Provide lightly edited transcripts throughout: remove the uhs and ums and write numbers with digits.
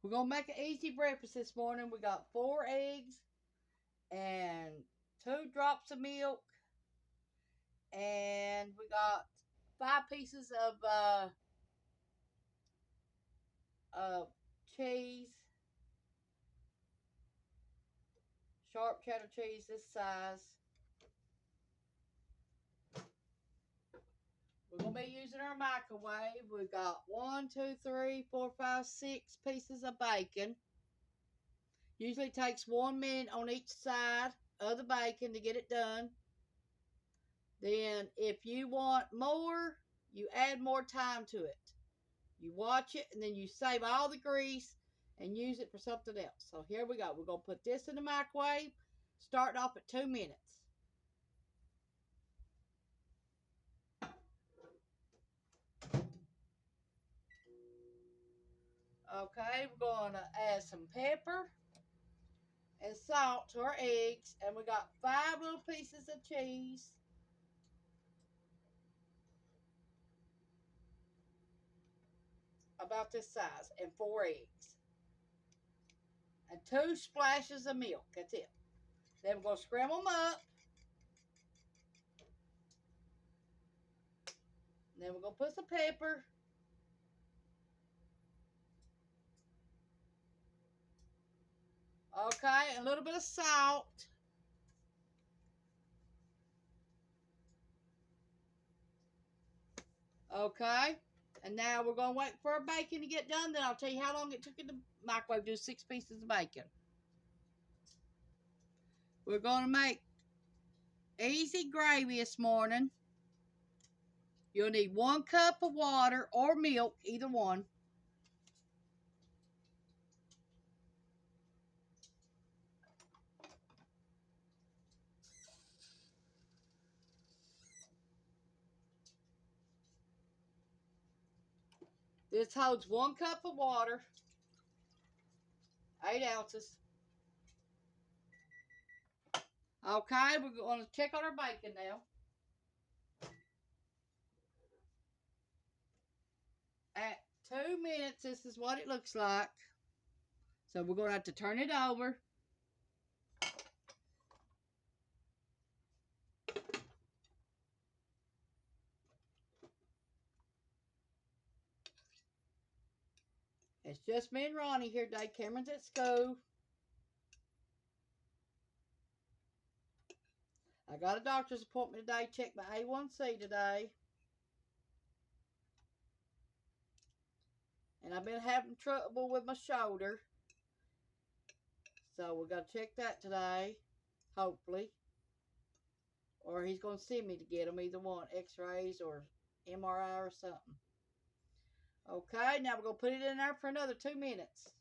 We're going to make an easy breakfast this morning. We got 4 eggs and 2 drops of milk. And we got 5 pieces of cheese. Sharp cheddar cheese this size. We're going to be using our microwave. We've got 1, 2, 3, 4, 5, 6 pieces of bacon. Usually takes 1 minute on each side of the bacon to get it done. Then if you want more, you add more time to it. You watch it and then you save all the grease and use it for something else. So here we go. We're going to put this in the microwave, starting off at 2 minutes. Okay, we're going to add some pepper and salt to our eggs. And we got 5 little pieces of cheese. About this size. And 4 eggs. And 2 splashes of milk. That's it. Then we're going to scramble them up. And then we're going to put some pepper. Okay, a little bit of salt. Okay, and now we're going to wait for our bacon to get done. Then I'll tell you how long it took in the microwave to do 6 pieces of bacon. We're going to make easy gravy this morning. You'll need 1 cup of water or milk, either one. This holds 1 cup of water, 8 ounces. Okay, we're going to check on our bacon now. At 2 minutes, this is what it looks like. So we're going to have to turn it over. It's just me and Ronnie here today. Cameron's at school. I got a doctor's appointment today. Checked my A1C today. And I've been having trouble with my shoulder. So we're going to check that today. Hopefully. Or he's going to send me to get them. Either one. X-rays or MRI or something. Okay. Now we're going to put it in there for another 2 minutes.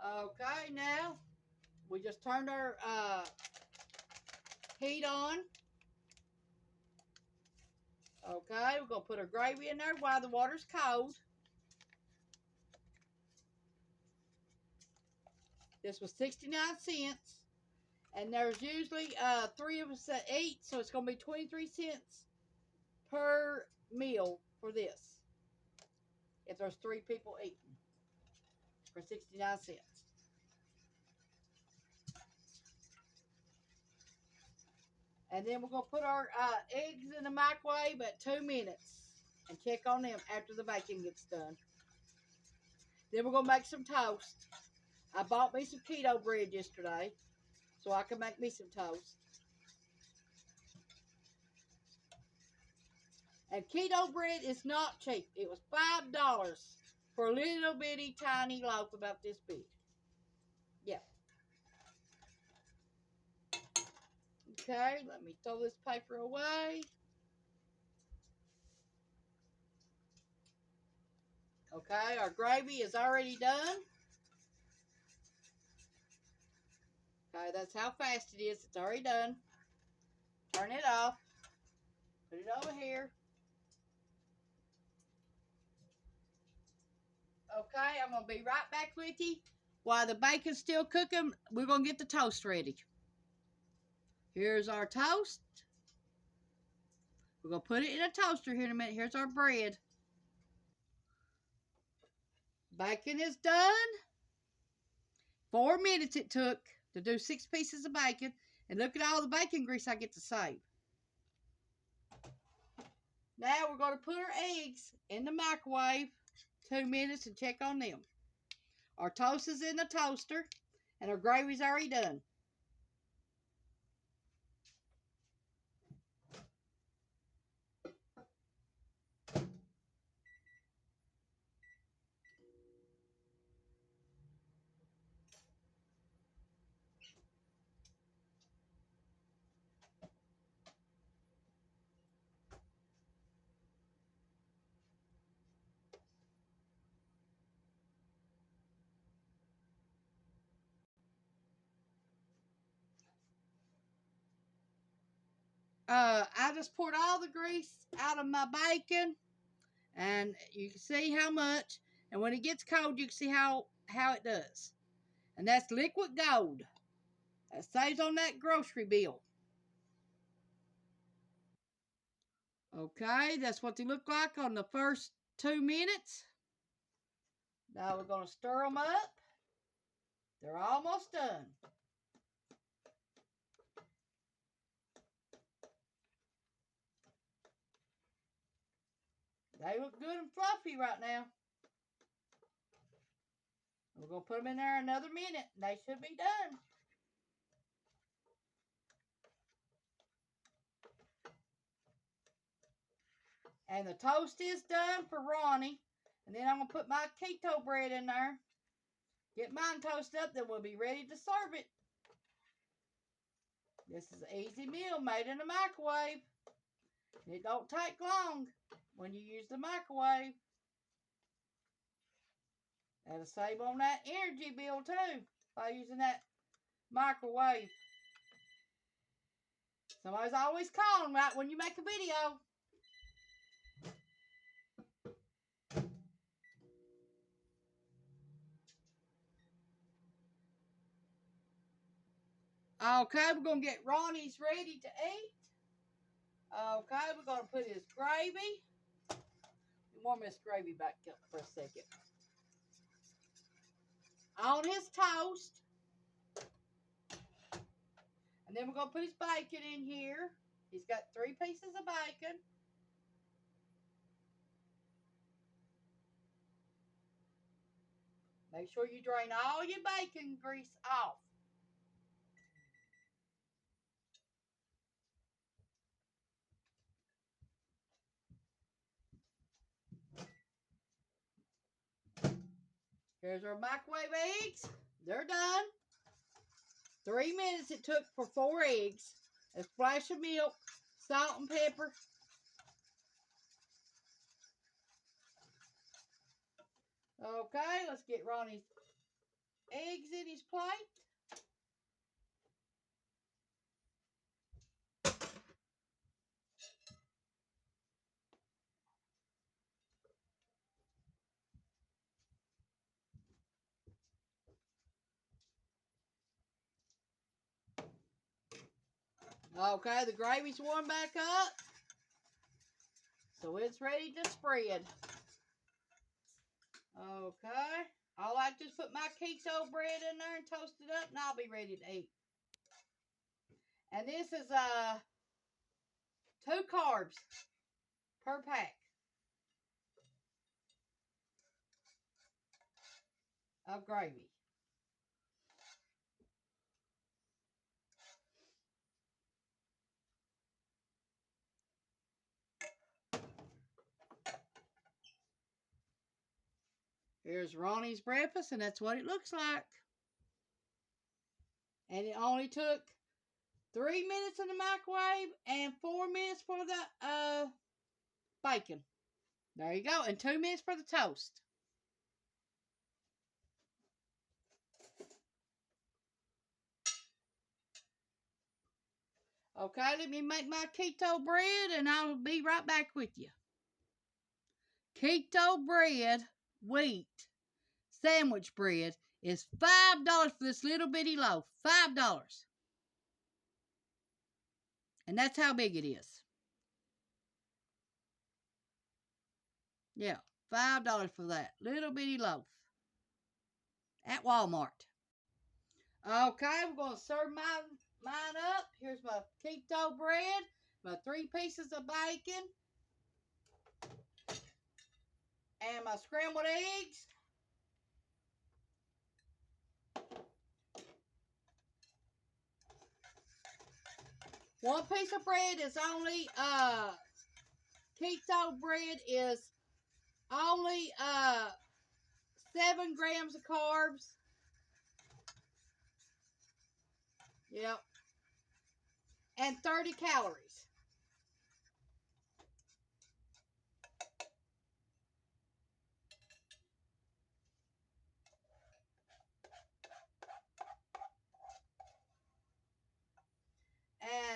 Okay. Now we just turned our heat on. Okay, we're going to put our gravy in there while the water's cold. This was 69 cents. And there's usually 3 of us that eat, so it's going to be 23 cents per meal for this. If there's 3 people eating for 69 cents. And then we're going to put our eggs in the microwave at 2 minutes and check on them after the bacon gets done. Then we're going to make some toast. I bought me some keto bread yesterday so I can make me some toast. And keto bread is not cheap. It was $5 for a little bitty tiny loaf about this big. Yeah. Okay, let me throw this paper away. Okay, our gravy is already done. Okay, that's how fast it is. It's already done. Turn it off. Put it over here. Okay, I'm going to be right back with you. While the bacon's still cooking, we're going to get the toast ready. Here's our toast. We're going to put it in a toaster here in a minute. Here's our bread. Bacon is done. 4 minutes it took to do 6 pieces of bacon. And look at all the bacon grease I get to save. Now we're going to put our eggs in the microwave 2 minutes and check on them. Our toast is in the toaster and our gravy's already done. I just poured all the grease out of my bacon, and you can see how much. And when it gets cold, you can see how it does. And that's liquid gold. That saves on that grocery bill. Okay, that's what they look like on the first 2 minutes. Now we're going to stir them up. They're almost done. They look good and fluffy right now. We're going to put them in there another minute. They should be done. And the toast is done for Ronnie. And then I'm going to put my keto bread in there. Get mine toasted up, then we'll be ready to serve it. This is an easy meal made in the microwave. It don't take long when you use the microwave. That'll save on that energy bill too by using that microwave. Somebody's always calling right when you make a video. Okay, we're going to get Ronnie's ready to eat. Okay, we're going to put his gravy. Warm this gravy back up for a second. On his toast. And then we're going to put his bacon in here. He's got 3 pieces of bacon. Make sure you drain all your bacon grease off. Here's our microwave eggs. They're done. 3 minutes it took for 4 eggs. A splash of milk, salt and pepper. Okay, let's get Ronnie's eggs in his plate. Okay, the gravy's warmed back up. So it's ready to spread. Okay. All I just put my keto bread in there and toast it up, and I'll be ready to eat. And this is 2 carbs per pack of gravy. Here's Ronnie's breakfast, and that's what it looks like. And it only took 3 minutes in the microwave and 4 minutes for the bacon. There you go. And 2 minutes for the toast. Okay, let me make my keto bread and I'll be right back with you. Keto bread, wheat, sandwich bread is $5 for this little bitty loaf. $5. And that's how big it is. Yeah, $5 for that little bitty loaf at Walmart. Okay, we're going to serve mine up. Here's my keto bread, my 3 pieces of bacon, and my scrambled eggs. One piece of bread is only, keto bread is only 7 grams of carbs. Yep. And 30 calories.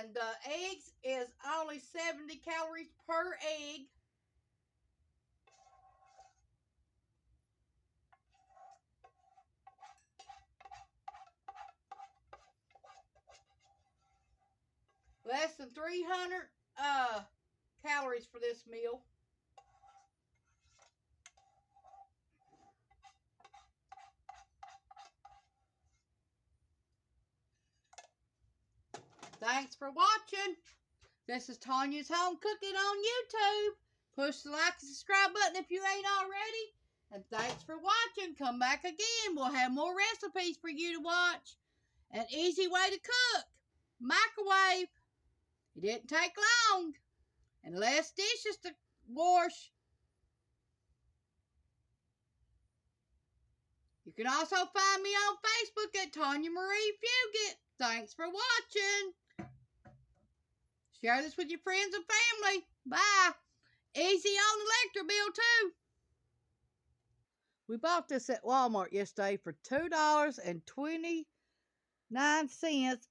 And eggs is only 70 calories per egg. Less than 300 calories for this meal. Thanks for watching. This is Tanya's Home Cooking on YouTube. Push the like and subscribe button if you ain't already. And thanks for watching. Come back again. We'll have more recipes for you to watch. An easy way to cook. Microwave. It didn't take long. And less dishes to wash. You can also find me on Facebook at Tawynia Marie Fugate. Thanks for watching. Share this with your friends and family. Bye. Easy on the electric bill, too. We bought this at Walmart yesterday for $2.29,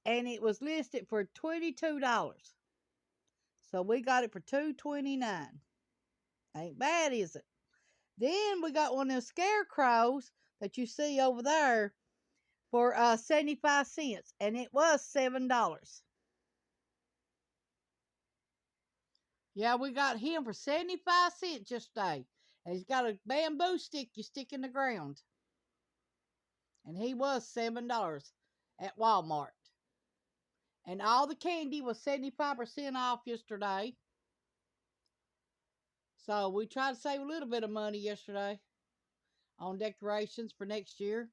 and it was listed for $22. So we got it for $2.29. Ain't bad, is it? Then we got one of the scarecrows that you see over there for 75 cents, and it was $7. Yeah, we got him for 75 cents yesterday. And he's got a bamboo stick you stick in the ground. And he was $7 at Walmart. And all the candy was 75% off yesterday. So we tried to save a little bit of money yesterday on decorations for next year.